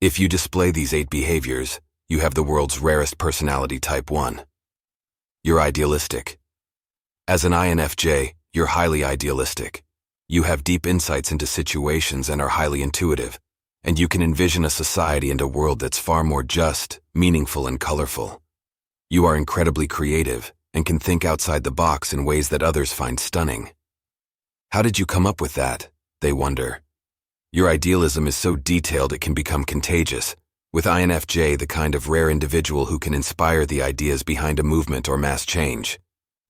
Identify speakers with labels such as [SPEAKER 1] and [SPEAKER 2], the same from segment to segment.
[SPEAKER 1] If you display these 8 behaviors, you have the world's rarest personality type 1. You're idealistic. As an INFJ, you're highly idealistic. You have deep insights into situations and are highly intuitive, and you can envision a society and a world that's far more just, meaningful, and colorful. You are incredibly creative and can think outside the box in ways that others find stunning. How did you come up with that? They wonder. Your idealism is so detailed it can become contagious, with INFJ the kind of rare individual who can inspire the ideas behind a movement or mass change.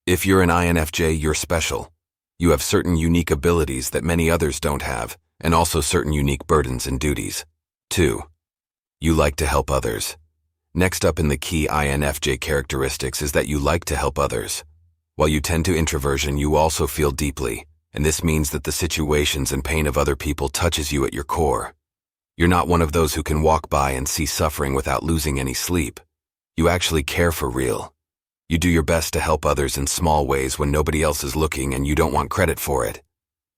[SPEAKER 1] If you're an INFJ, you're special. You have certain unique abilities that many others don't have, and also certain unique burdens and duties. 2. You like to help others. Next up in the key INFJ characteristics is that you like to help others. While you tend to introversion, you also feel deeply, and this means that the situations and pain of other people touches you at your core. You're not one of those who can walk by and see suffering without losing any sleep. You actually care for real. You do your best to help others in small ways when nobody else is looking and you don't want credit for it.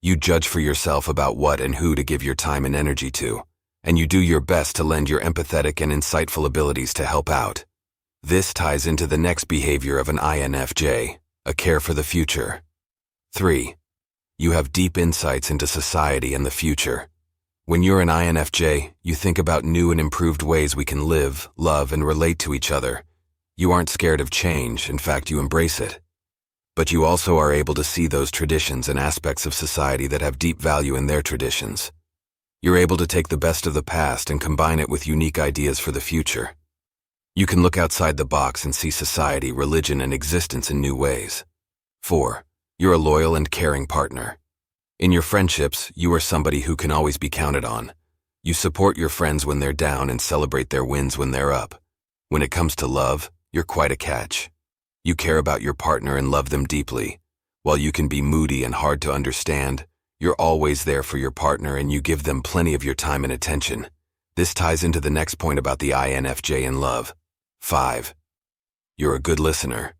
[SPEAKER 1] You judge for yourself about what and who to give your time and energy to, and you do your best to lend your empathetic and insightful abilities to help out. This ties into the next behavior of an INFJ, a care for the future. 3. You have deep insights into society and the future. When you're an INFJ, you think about new and improved ways we can live, love, and relate to each other. You aren't scared of change, in fact, you embrace it. But you also are able to see those traditions and aspects of society that have deep value in their traditions. You're able to take the best of the past and combine it with unique ideas for the future. You can look outside the box and see society, religion, and existence in new ways. 4. You're a loyal and caring partner. In your friendships, you are somebody who can always be counted on. You support your friends when they're down and celebrate their wins when they're up. When it comes to love, you're quite a catch. You care about your partner and love them deeply. While you can be moody and hard to understand, you're always there for your partner and you give them plenty of your time and attention. This ties into the next point about the INFJ in love. 5. You're a good listener.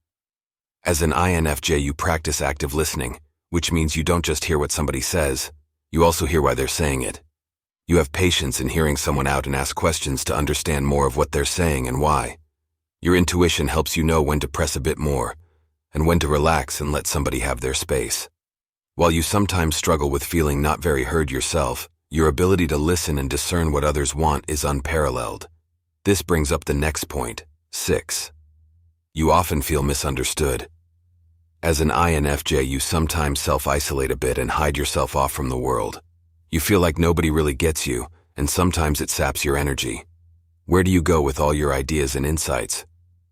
[SPEAKER 1] As an INFJ, you practice active listening, which means you don't just hear what somebody says, you also hear why they're saying it. You have patience in hearing someone out and ask questions to understand more of what they're saying and why. Your intuition helps you know when to press a bit more, and when to relax and let somebody have their space. While you sometimes struggle with feeling not very heard yourself, your ability to listen and discern what others want is unparalleled. This brings up the next point. 6. You often feel misunderstood. As an INFJ, you sometimes self-isolate a bit and hide yourself off from the world. You feel like nobody really gets you, and sometimes it saps your energy. Where do you go with all your ideas and insights?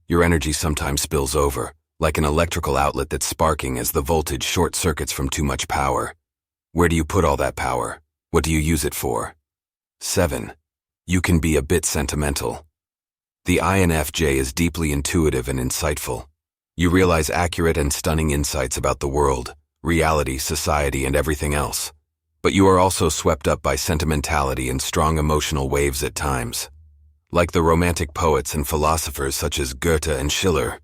[SPEAKER 1] Your energy sometimes spills over, like an electrical outlet that's sparking as the voltage short circuits from too much power. Where do you put all that power? What do you use it for? 7. You can be a bit sentimental. The INFJ is deeply intuitive and insightful. You realize accurate and stunning insights about the world, reality, society, and everything else. But you are also swept up by sentimentality and strong emotional waves at times. Like the romantic poets and philosophers such as Goethe and Schiller,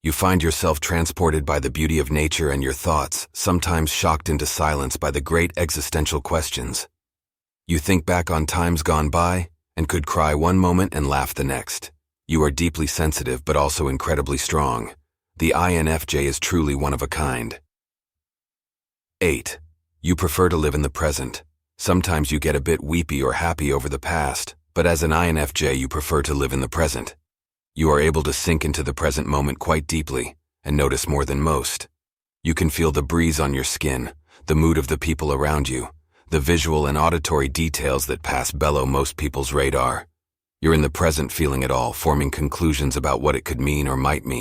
[SPEAKER 1] you find yourself transported by the beauty of nature and your thoughts, sometimes shocked into silence by the great existential questions. You think back on times gone by and could cry one moment and laugh the next. You are deeply sensitive but also incredibly strong. The INFJ is truly one of a kind. 8. You prefer to live in the present. Sometimes you get a bit weepy or happy over the past, but as an INFJ you prefer to live in the present. You are able to sink into the present moment quite deeply and notice more than most. You can feel the breeze on your skin, the mood of the people around you, the visual and auditory details that pass below most people's radar. You're in the present feeling it all, forming conclusions about what it could mean or might mean.